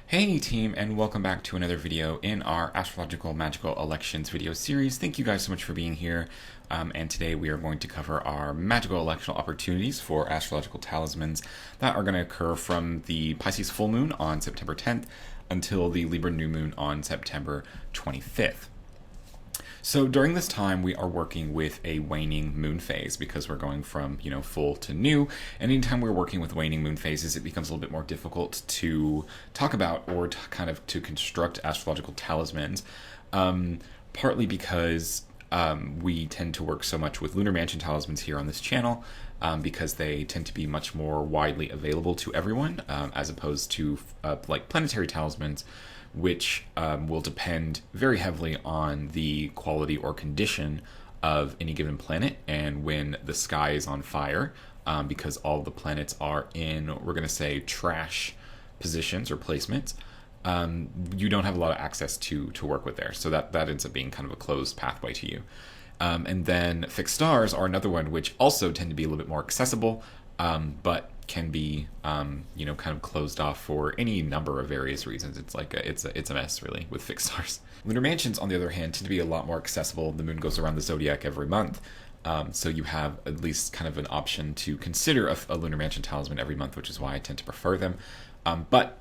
Hey team, and welcome back to another video in our Astrological Magical Elections video series. Thank you guys so much for being here. And today we are going to cover our magical electional opportunities for astrological talismans that are going to occur from the Pisces Full Moon on September 10th until the Libra New Moon on September 25th. So during this time, we are working with a waning moon phase because we're going from, full to new. And anytime we're working with waning moon phases, it becomes a little bit more difficult to talk about or to construct astrological talismans. Partly because we tend to work so much with Lunar Mansion talismans here on this channel because they tend to be much more widely available to everyone as opposed to like planetary talismans, which will depend very heavily on the quality or condition of any given planet and when the sky is on fire, because all the planets are in, we're going to say, trash positions or placements. You don't have a lot of access to work with there. So that ends up being kind of a closed pathway to you. And then fixed stars are another one which also tend to be a little bit more accessible, but can be, kind of closed off for any number of various reasons. It's like it's a mess, really, with fixed stars. Lunar mansions, on the other hand, tend to be a lot more accessible. The moon goes around the zodiac every month, so you have at least kind of an option to consider a lunar mansion talisman every month, which is why I tend to prefer them. But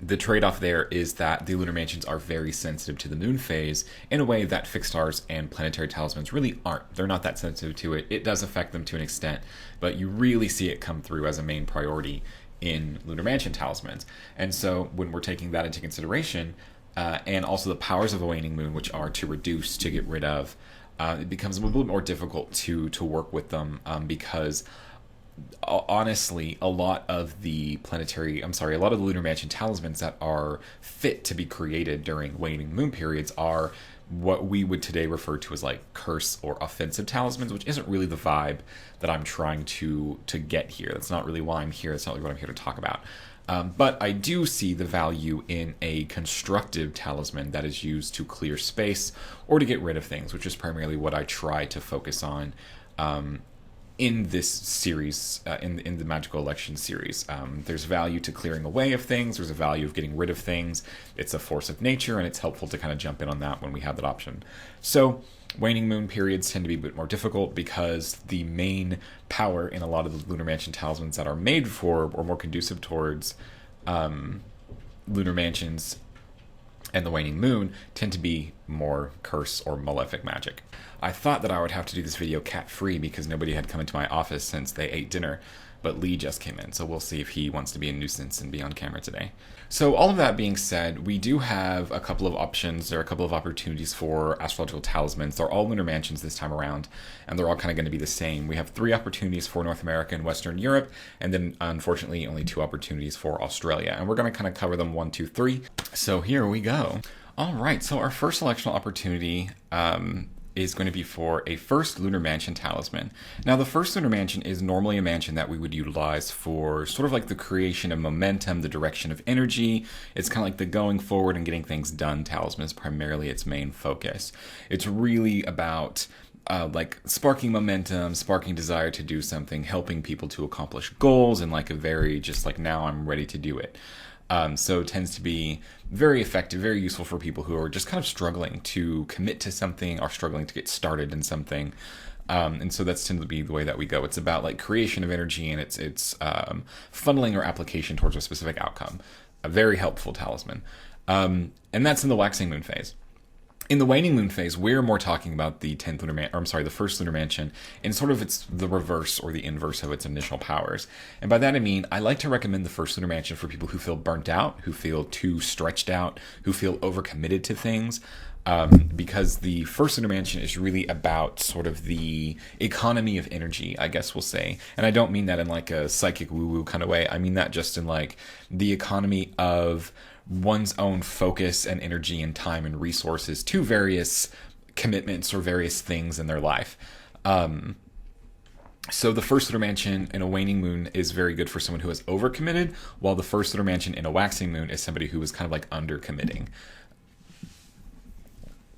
the trade-off there is that the lunar mansions are very sensitive to the moon phase in a way that fixed stars and planetary talismans really aren't. They're not that sensitive to it. It does affect them to an extent, but you really see it come through as a main priority in lunar mansion talismans. And so when we're taking that into consideration, and also the powers of a waning moon, which are to reduce, to get rid of, it becomes a little bit more difficult to work with them because honestly, a lot of the Lunar Mansion talismans that are fit to be created during waning moon periods are what we would today refer to as like curse or offensive talismans, which isn't really the vibe that I'm trying to get here. That's not really why I'm here. That's not really what I'm here to talk about. But I do see the value in a constructive talisman that is used to clear space or to get rid of things, which is primarily what I try to focus on in this series, in the Magical Election series. There's value to clearing away of things. There's a value of getting rid of things. It's a force of nature, and it's helpful to kind of jump in on that when we have that option. So waning moon periods tend to be a bit more difficult because the main power in a lot of the Lunar Mansion talismans that are made for or more conducive towards lunar mansions and the waning moon tend to be more curse or malefic magic. I thought that I would have to do this video cat-free because nobody had come into my office since they ate dinner, but Lee just came in, so we'll see if he wants to be a nuisance and be on camera today. So all of that being said, we do have a couple of options. There are a couple of opportunities for astrological talismans. They're all lunar mansions this time around, and they're all kind of going to be the same. We have 3 opportunities for North America and Western Europe, and then unfortunately only 2 opportunities for Australia. And we're going to kind of cover them 1, 2, 3. So here we go. All right, so our first electional opportunity is going to be for a first Lunar Mansion talisman. Now, the first Lunar Mansion is normally a mansion that we would utilize for sort of like the creation of momentum, the direction of energy. It's kind of like the going forward and getting things done talisman is primarily its main focus. It's really about like sparking momentum, sparking desire to do something, helping people to accomplish goals, and like a very just like, now I'm ready to do it. So it tends to be very effective, very useful for people who are just kind of struggling to commit to something or struggling to get started in something. And so that's tends to be the way that we go. It's about like creation of energy, and it's funneling or application towards a specific outcome. A very helpful talisman. And that's in the waxing moon phase. In the waning moon phase, we're more talking about the the first Lunar Mansion, and sort of it's the reverse or the inverse of its initial powers. And by that I mean, I like to recommend the first Lunar Mansion for people who feel burnt out, who feel too stretched out, who feel overcommitted to things, because the first Lunar Mansion is really about sort of the economy of energy, I guess we'll say. And I don't mean that in like a psychic woo-woo kind of way. I mean that just in like the economy of one's own focus and energy and time and resources to various commitments or various things in their life. So the first Lunar Mansion in a waning moon is very good for someone who is overcommitted, while the first Lunar Mansion in a waxing moon is somebody who is kind of like undercommitting.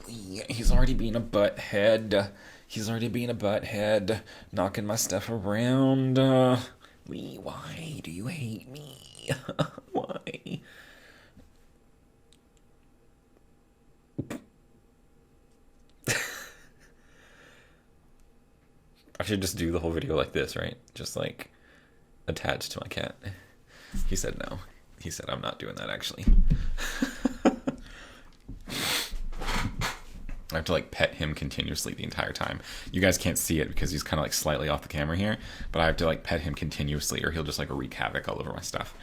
He's already being a butthead. Knocking my stuff around. Why do you hate me? Why? I should just do the whole video like this, right? Just like attached to my cat. He said no. He said I'm not doing that actually. I have to like pet him continuously the entire time. You guys can't see it because he's kind of like slightly off the camera here, but I have to like pet him continuously or he'll just like wreak havoc all over my stuff.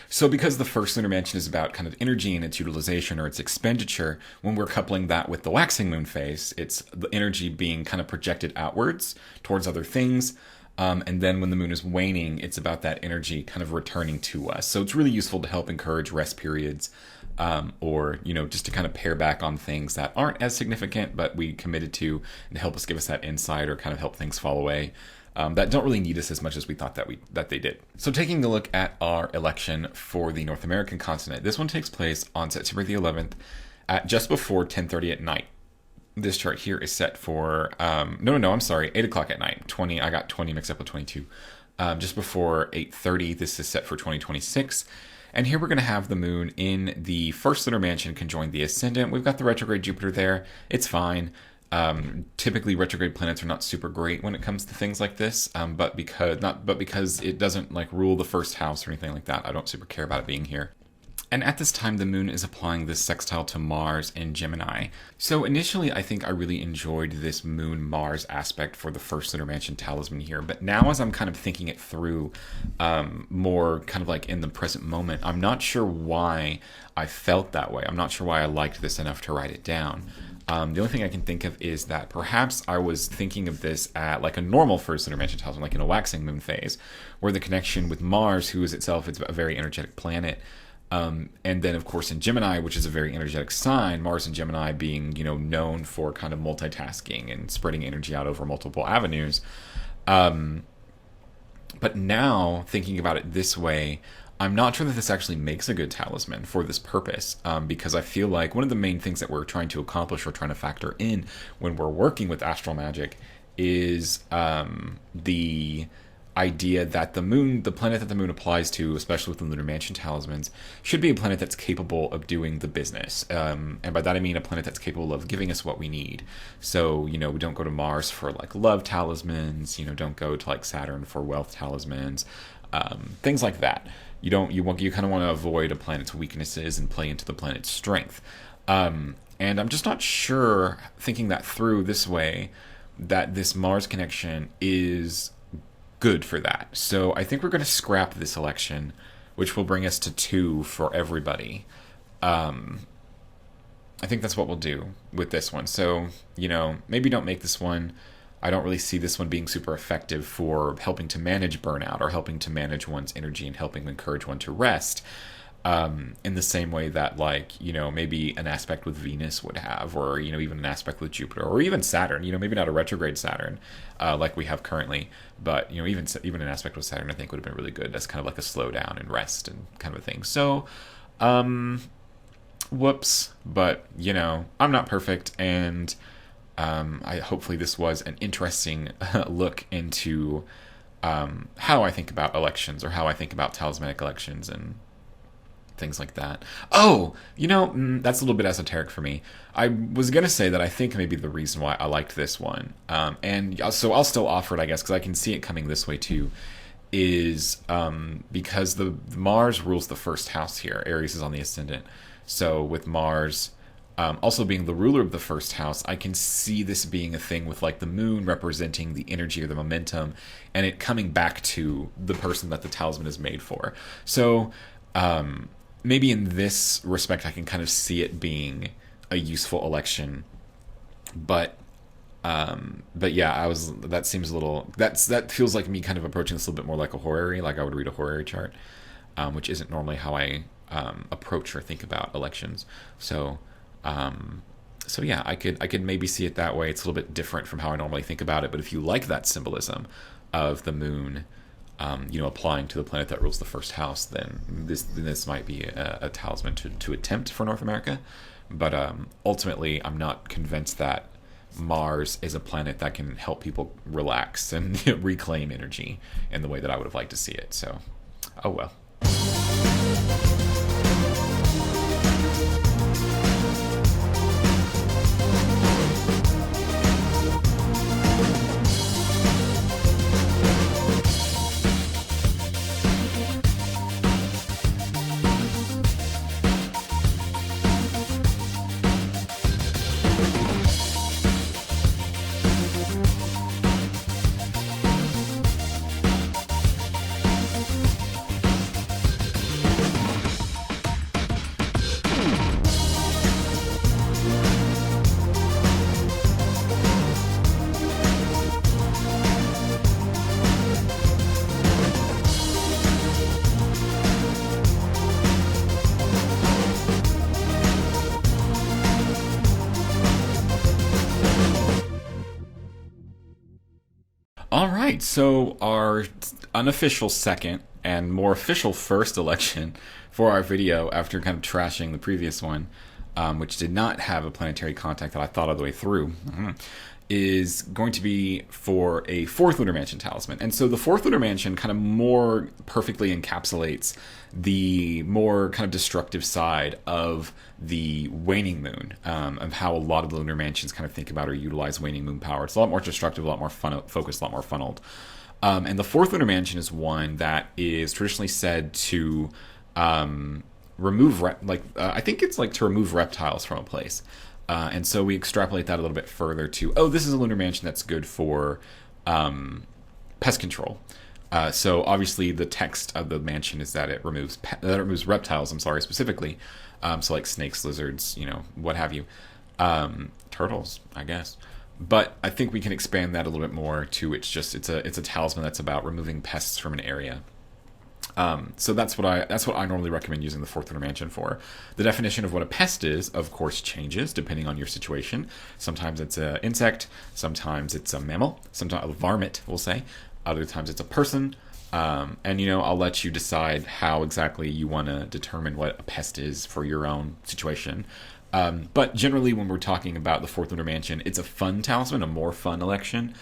So because the first lunar mansion is about kind of energy and its utilization or its expenditure, when we're coupling that with the waxing moon phase, it's the energy being kind of projected outwards towards other things. And then when the moon is waning, it's about that energy kind of returning to us. So it's really useful to help encourage rest periods, or, you know, just to kind of pare back on things that aren't as significant, but we committed to, and help us give us that insight or kind of help things fall away. That don't really need us as much as we thought that they did. So taking a look at our election for the North American continent, this one takes place on September the 11th at just before 10:30 at night. This chart here is set for, I'm sorry, 8 o'clock at night. I got 20 mixed up with 22. Just before 8:30, this is set for 2026. And here we're going to have the moon in the first lunar mansion conjoined the ascendant. We've got the retrograde Jupiter there. It's fine. Typically retrograde planets are not super great when it comes to things like this, but because it doesn't like rule the first house or anything like that, I don't super care about it being here. And at this time, the moon is applying this sextile to Mars in Gemini. So initially, I think I really enjoyed this moon-Mars aspect for the first lunar mansion talisman here. But now as I'm kind of thinking it through more kind of like in the present moment, I'm not sure why I felt that way. I'm not sure why I liked this enough to write it down. The only thing I can think of is that perhaps I was thinking of this at like a normal first lunar mansion talisman, like in a waxing moon phase, where the connection with Mars, who is itself it's a very energetic planet, and then, of course, in Gemini, which is a very energetic sign, Mars and Gemini being, you know, known for kind of multitasking and spreading energy out over multiple avenues. But now, thinking about it this way, I'm not sure that this actually makes a good talisman for this purpose, because I feel like one of the main things that we're trying to accomplish or trying to factor in when we're working with astral magic is the idea that the moon, the planet that the moon applies to, especially with the lunar mansion talismans, should be a planet that's capable of doing the business. And by that I mean a planet that's capable of giving us what we need. So, you know, we don't go to Mars for like love talismans, you know, don't go to like Saturn for wealth talismans, things like that. You kind of want to avoid a planet's weaknesses and play into the planet's strength. And I'm just not sure, thinking that through this way, that this Mars connection is good for that. So I think we're going to scrap this election, which will bring us to 2 for everybody. I think that's what we'll do with this one. So, you know, maybe don't make this one. I don't really see this one being super effective for helping to manage burnout or helping to manage one's energy and helping encourage one to rest. In the same way that, like, you know, maybe an aspect with Venus would have, or, you know, even an aspect with Jupiter, or even Saturn, you know, maybe not a retrograde Saturn like we have currently, but, you know, even an aspect with Saturn I think would have been really good. That's kind of like a slowdown and rest and kind of a thing. So, whoops, but, you know, I'm not perfect, and hopefully this was an interesting look into how I think about elections, or how I think about talismanic elections and things like that. Oh, you know, that's a little bit esoteric for me. I was going to say that I think maybe the reason why I liked this one, and so I'll still offer it, I guess, because I can see it coming this way too, is because the Mars rules the first house here. Aries is on the ascendant. So with Mars also being the ruler of the first house, I can see this being a thing with like the moon representing the energy or the momentum, and it coming back to the person that the talisman is made for. So maybe in this respect, I can kind of see it being a useful election, but yeah, that seems a little, that feels like me kind of approaching this a little bit more like a horary, like I would read a horary chart, which isn't normally how I approach or think about elections. So yeah, I could maybe see it that way. It's a little bit different from how I normally think about it, but if you like that symbolism of the moon, you know, applying to the planet that rules the first house, then this might be a talisman to attempt for North America. But ultimately, I'm not convinced that Mars is a planet that can help people relax and reclaim energy in the way that I would have liked to see it. So, oh well. All right, so our unofficial second and more official first election for our video after kind of trashing the previous one, which did not have a planetary contact that I thought all the way through, is going to be for a fourth Lunar Mansion talisman. And so the fourth Lunar Mansion kind of more perfectly encapsulates the more kind of destructive side of the waning moon, of how a lot of the Lunar Mansions kind of think about or utilize waning moon power. It's a lot more destructive, a lot more focused, a lot more funneled. And the fourth Lunar Mansion is one that is traditionally said to remove, I think it's like to remove reptiles from a place. And so we extrapolate that a little bit further to, this is a Lunar Mansion that's good for pest control. So obviously the text of the mansion is that it removes reptiles, specifically. So like snakes, lizards, what have you. Turtles, I guess. But I think we can expand that a little bit more to it's a talisman that's about removing pests from an area. So that's what I normally recommend using the fourth Lunar Mansion for. The definition of what a pest is, of course, changes depending on your situation. Sometimes it's an insect, sometimes it's a mammal, sometimes a varmint, we'll say. Other times it's a person. And I'll let you decide how exactly you want to determine what a pest is for your own situation. But generally, when we're talking about the fourth Lunar Mansion, it's a fun talisman, a more fun election.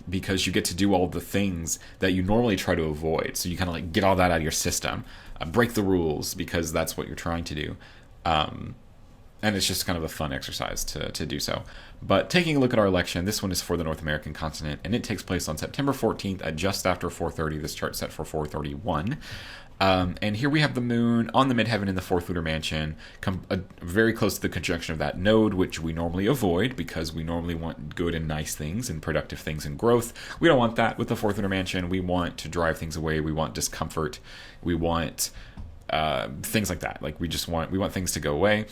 Because you get to do all the things that you normally try to avoid. So you kind of like get all that out of your system, break the rules because that's what you're trying to do. And it's just kind of a fun exercise to do so. But taking a look at our election, this one is for the North American continent, and it takes place on September 14th at just after 4:30. This chart's set for 4:31. And here we have the moon on the midheaven in the fourth Lunar Mansion, very close to the conjunction of that node, which we normally avoid because we normally want good and nice things and productive things and growth. We don't want that with the fourth Lunar Mansion. We want to drive things away. We want discomfort. We want things like that. Like we want things to go away.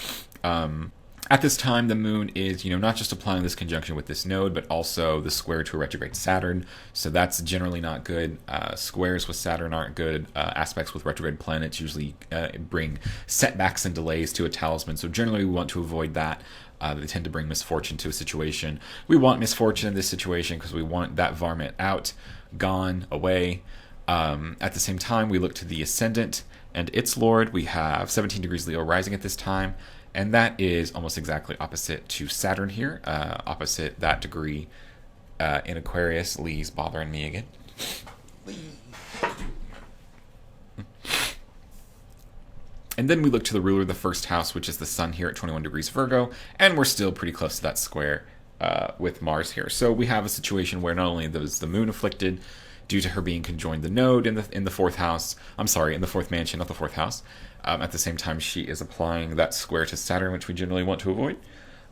At this time, the moon is, not just applying this conjunction with this node, but also the square to a retrograde Saturn. So that's generally not good. Squares with Saturn aren't good. Aspects with retrograde planets usually bring setbacks and delays to a talisman. So generally, we want to avoid that. They tend to bring misfortune to a situation. We want misfortune in this situation because we want that varmint out, gone, away. At the same time, we look to the ascendant and its lord. We have 17 degrees Leo rising at this time. And that is almost exactly opposite to Saturn here, opposite that degree in Aquarius. Lee's bothering me again. And then we look to the ruler of the first house, which is the sun here at 21 degrees Virgo, and we're still pretty close to that square with Mars here. So we have a situation where not only is the moon afflicted due to her being conjoined the node in the fourth house, in the fourth mansion, not the fourth house. At the same time, she is applying that square to Saturn, which we generally want to avoid.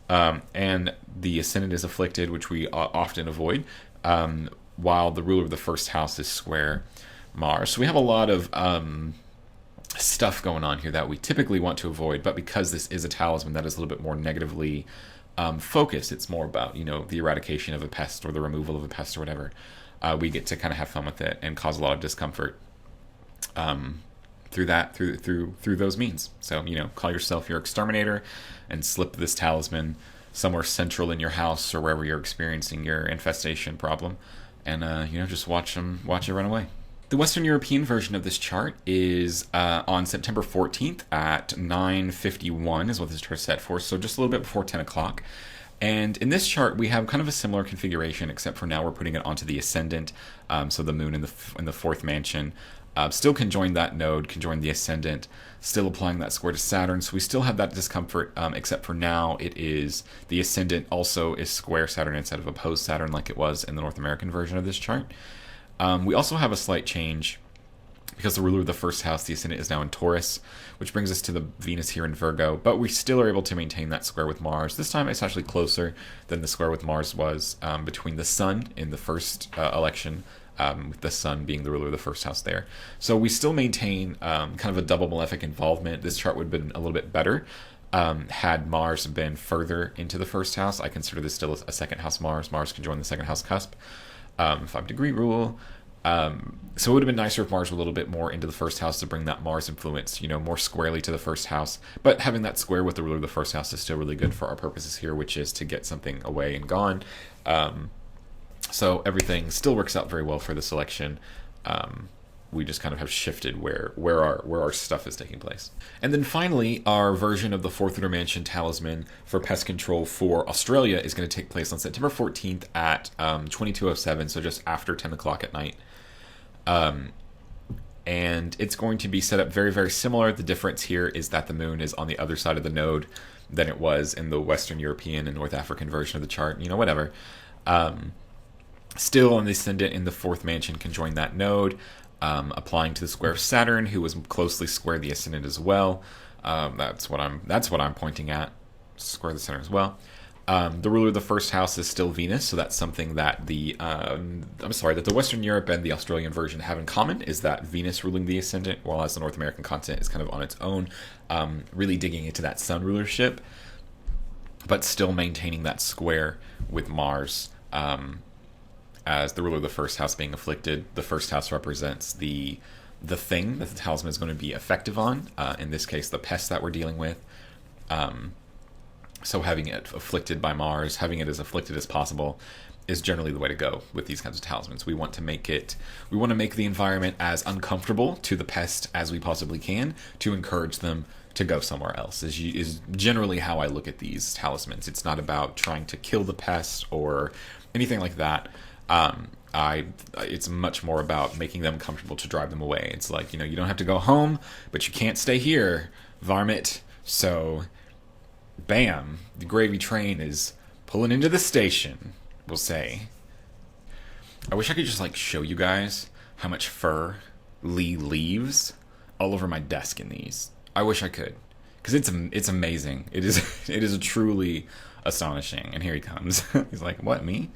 And the ascendant is afflicted, which we often avoid, while the ruler of the first house is square Mars. So we have a lot of stuff going on here that we typically want to avoid, but because this is a talisman that is a little bit more negatively focused, it's more about, the eradication of a pest or the removal of a pest or whatever. We get to kind of have fun with it and cause a lot of discomfort. Through those means. So, call yourself your exterminator and slip this talisman somewhere central in your house or wherever you're experiencing your infestation problem, and just watch it run away. The Western European version of this chart is on September 14th at 9:51 is what this chart is set for, so just a little bit before 10 o'clock. And in this chart, we have kind of a similar configuration, except for now we're putting it onto the ascendant, so the moon in the fourth mansion. Still conjoin that node, conjoin the ascendant, still applying that square to Saturn. So we still have that discomfort, except for now it is the ascendant also is square Saturn instead of opposed Saturn like it was in the North American version of this chart. We also have a slight change because the ruler of the first house, the ascendant, is now in Taurus, which brings us to the Venus here in Virgo. But we still are able to maintain that square with Mars. This time it's actually closer than the square with Mars was between the Sun in the first election, with the sun being the ruler of the first house there. So we still maintain kind of a double malefic involvement. This chart would have been a little bit better had Mars been further into the first house. I consider this still a second house Mars. Mars can join the second house cusp. 5-degree rule. So it would have been nicer if Mars were a little bit more into the first house to bring that Mars influence, more squarely to the first house. But having that square with the ruler of the first house is still really good for our purposes here, which is to get something away and gone. So everything still works out very well for the selection. We just kind of have shifted where our stuff is taking place. And then finally, our version of the fourth Lunar Mansion talisman for pest control for Australia is going to take place on September 14th at 22:07, so just after 10 o'clock at night. And it's going to be set up very, very similar. The difference here is that the moon is on the other side of the node than it was in the Western European and North African version of the chart, whatever. Still, an ascendant in the fourth mansion can join that node, applying to the square of Saturn, who was closely square the ascendant as well. That's what I'm pointing at. Square the center as well. The ruler of the first house is still Venus, so that's something that that the Western Europe and the Australian version have in common, is that Venus ruling the ascendant, whereas the North American continent is kind of on its own, really digging into that sun rulership, but still maintaining that square with Mars. As the ruler of the first house being afflicted, the first house represents the thing that the talisman is going to be effective on. In this case, the pest that we're dealing with. So having it afflicted by Mars, having it as afflicted as possible, is generally the way to go with these kinds of talismans. We want to make the environment as uncomfortable to the pest as we possibly can to encourage them to go somewhere else. Is generally how I look at these talismans. It's not about trying to kill the pest or anything like that. It's much more about making them comfortable to drive them away. It's like, you don't have to go home, but you can't stay here, varmint. So, bam, the gravy train is pulling into the station, we'll say. I wish I could just show you guys how much fur Lee leaves all over my desk in these. I wish I could, because it's amazing. It is truly astonishing. And here he comes. He's like, what, me?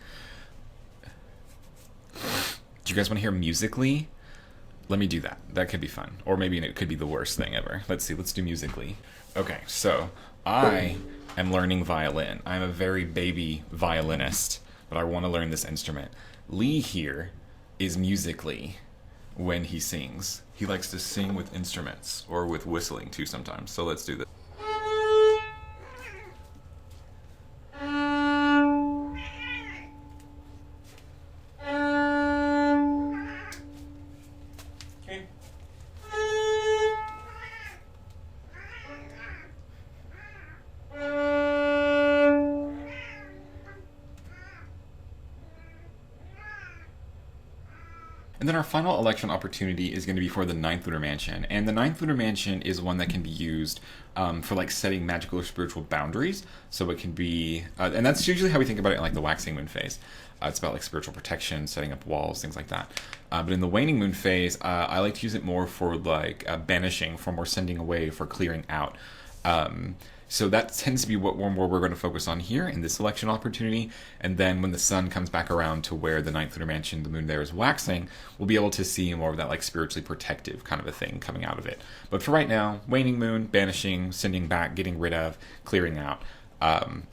Do you guys want to hear musically? Let me do that. That could be fun. Or maybe it could be the worst thing ever. Let's see. Let's do musically. Okay, so I am learning violin. I'm a very baby violinist, but I want to learn this instrument. Lee here is musically when he sings. He likes to sing with instruments, or with whistling too sometimes. So let's do this. And then our final election opportunity is going to be for the ninth Lunar Mansion. And the ninth Lunar Mansion is one that can be used for setting magical or spiritual boundaries. So it can be, and that's usually how we think about it in the waxing moon phase. It's about spiritual protection, setting up walls, things like that. But in the waning moon phase, I like to use it more for banishing, for more sending away, for clearing out. So that tends to be what we're going to focus on here in this election opportunity. And then when the sun comes back around to where the ninth Lunar Mansion, the moon there is waxing, we'll be able to see more of that spiritually protective kind of a thing coming out of it. But for right now, waning moon, banishing, sending back, getting rid of, clearing out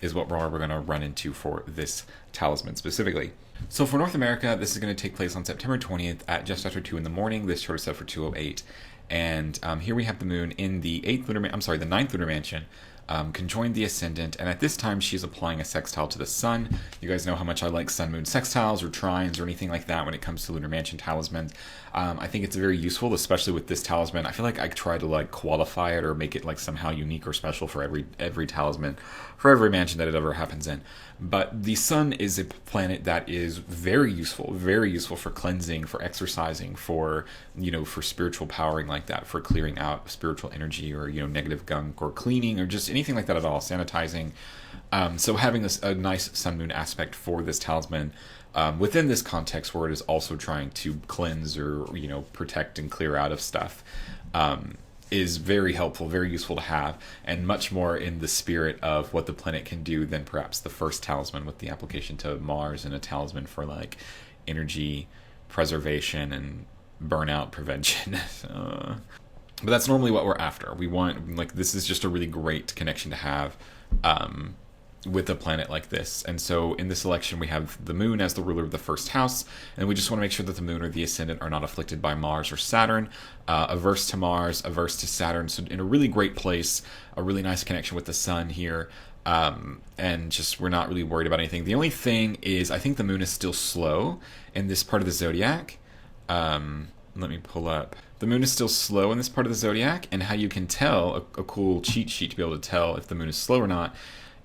is what we're going to run into for this talisman specifically. So for North America, this is going to take place on September 20th at just after 2 in the morning. This chart is set for 2:08. And here we have the moon in the the ninth Lunar Mansion, conjoined the ascendant, and at this time she's applying a sextile to the sun. You guys know how much I like sun-moon sextiles or trines or anything like that when it comes to Lunar Mansion talismans. I think it's very useful, especially with this talisman. I feel like I try to qualify it or make it somehow unique or special for every talisman, for every mansion that it ever happens in. But the sun is a planet that is very useful for cleansing, for exercising, for for spiritual powering like that, for clearing out spiritual energy or negative gunk, or cleaning, or just anything like that at all, sanitizing. So having a nice sun-moon aspect for this talisman within this context where it is also trying to cleanse or protect and clear out of stuff is very helpful, very useful to have, and much more in the spirit of what the planet can do than perhaps the first talisman with the application to Mars, and a talisman for energy preservation and burnout prevention. But that's normally what we're after. We want, this is just a really great connection to have with a planet like this. And so in this election, we have the moon as the ruler of the first house, and we just want to make sure that the moon or the ascendant are not afflicted by Mars or Saturn, averse to Mars, averse to Saturn. So in a really great place, a really nice connection with the sun here. And just we're not really worried about anything. The only thing is I think the moon is still slow in this part of the zodiac. Let me pull up. The moon is still slow in this part of the zodiac, and how you can tell, a cool cheat sheet to be able to tell if the moon is slow or not,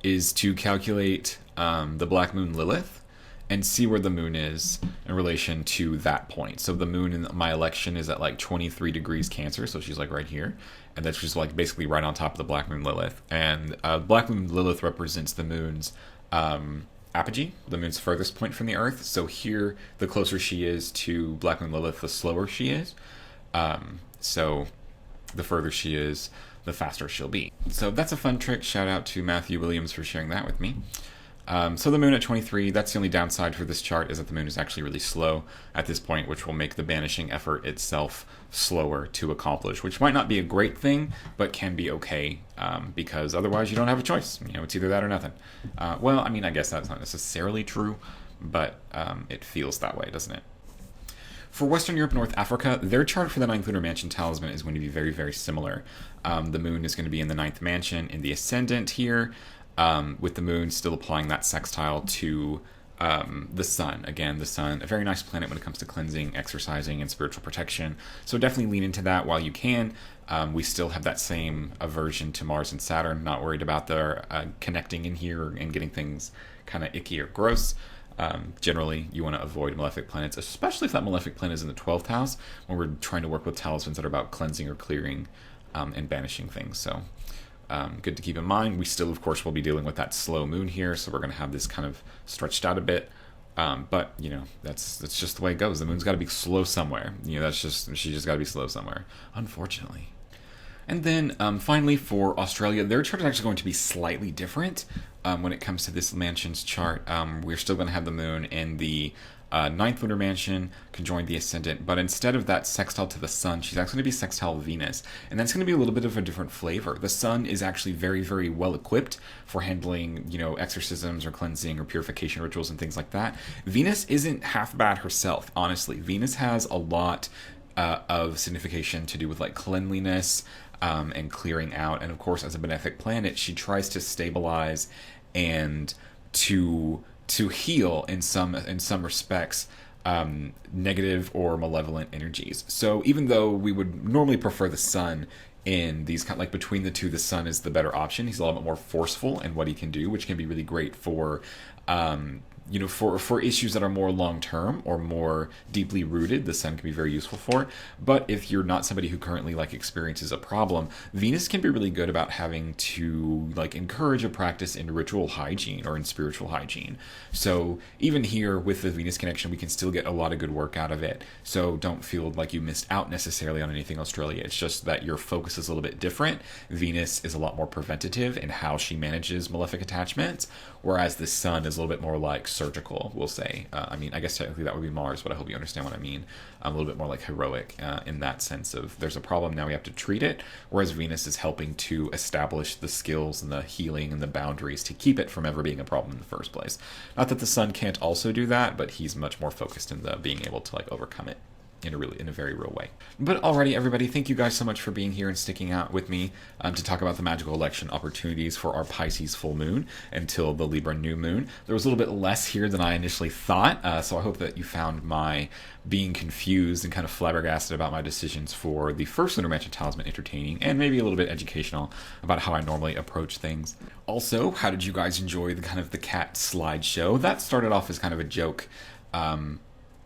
is to calculate the black moon Lilith and see where the moon is in relation to that point. So the moon in my election is at like 23 degrees Cancer, so she's like right here, and that's just like basically right on top of the black moon Lilith. And black moon Lilith represents the moon's apogee, the moon's furthest point from the Earth. So here, the closer she is to black moon Lilith, the slower she is. So the further she is, the faster she'll be. So that's a fun trick. Shout out to Matthew Williams for sharing that with me. So the moon at 23, that's the only downside for this chart, is that the moon is actually really slow at this point, which will make the banishing effort itself slower to accomplish, which might not be a great thing, but can be okay, because otherwise you don't have a choice. You know, it's either that or nothing. Well, I mean, I guess that's not necessarily true, but it feels that way, doesn't it? For Western Europe, North Africa, their chart for the 9th Lunar Mansion talisman is going to be very, very similar. The moon is going to be in the 9th mansion in the ascendant here, with the moon still applying that sextile to the sun. Again, the sun, a very nice planet when it comes to cleansing, exercising, and spiritual protection. So definitely lean into that while you can. We still have that same aversion to Mars and Saturn, not worried about their connecting in here and getting things kind of icky or gross. Generally, you want to avoid malefic planets, especially if that malefic planet is in the 12th house, when we're trying to work with talismans that are about cleansing or clearing and banishing things. So good to keep in mind. We still, of course, will be dealing with that slow moon here, so we're going to have this kind of stretched out a bit. But, you know, that's just the way it goes. The moon's got to be slow somewhere. You know, she just got to be slow somewhere, unfortunately. And then finally for Australia, their chart is actually going to be slightly different when it comes to this mansion's chart. We're still going to have the moon in the 9th Lunar Mansion conjoined the ascendant, but instead of that sextile to the sun, she's actually going to be sextile Venus, and that's going to be a little bit of a different flavor. The sun is actually very, very well equipped for handling, you know, exorcisms or cleansing or purification rituals and things like that. Venus isn't half bad herself, honestly. Venus has a lot of signification to do with like cleanliness and clearing out, and of course, as a benefic planet, she tries to stabilize and to heal in some respects negative or malevolent energies. So even though we would normally prefer the sun in these kind, like between the two, the sun is the better option. He's a little bit more forceful in what he can do, which can be really great for you know, for issues that are more long-term or more deeply rooted. The sun can be very useful for. But if you're not somebody who currently like experiences a problem, Venus can be really good about having to like encourage a practice in ritual hygiene or in spiritual hygiene. So even here with the Venus connection, we can still get a lot of good work out of it. So don't feel like you missed out necessarily on anything Australia. It's just that your focus is a little bit different. Venus is a lot more preventative in how she manages malefic attachments, whereas the sun is a little bit more like surgical, we'll say. I mean, I guess technically that would be Mars, but I hope you understand what I mean. A little bit more like heroic in that sense of there's a problem, now we have to treat it, whereas Venus is helping to establish the skills and the healing and the boundaries to keep it from ever being a problem in the first place. Not that the sun can't also do that, but he's much more focused in the being able to like overcome it in a very real way. But alrighty, everybody, thank you guys so much for being here and sticking out with me to talk about the magical election opportunities for our Pisces full moon until the Libra new moon. There was a little bit less here than I initially thought, so I hope that you found my being confused and kind of flabbergasted about my decisions for the first Lunar Mansion talisman entertaining and maybe a little bit educational about how I normally approach things. Also, how did you guys enjoy the kind of the cat slideshow? That started off as kind of a joke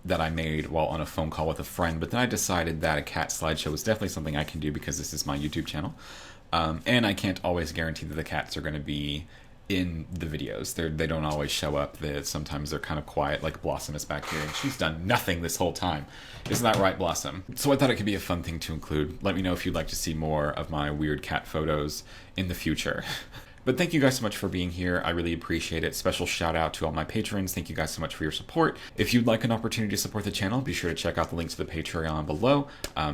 that I made while on a phone call with a friend, but then I decided that a cat slideshow is definitely something I can do because this is my YouTube channel, and I can't always guarantee that the cats are going to be in the videos. They don't always show up. Sometimes they're kind of quiet, like Blossom is back here, and she's done nothing this whole time. Isn't that right, Blossom? So I thought it could be a fun thing to include. Let me know if you'd like to see more of my weird cat photos in the future. But thank you guys so much for being here. I really appreciate it. Special shout out to all my patrons. Thank you guys so much for your support. If you'd like an opportunity to support the channel, be sure to check out the links to the Patreon below.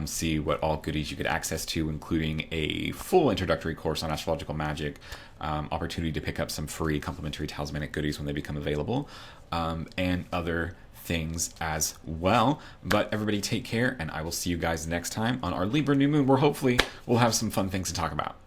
See what all goodies you get access to, including a full introductory course on astrological magic, opportunity to pick up some free complimentary talismanic goodies when they become available, and other things as well. But everybody take care, and I will see you guys next time on our Libra new moon, where hopefully we'll have some fun things to talk about.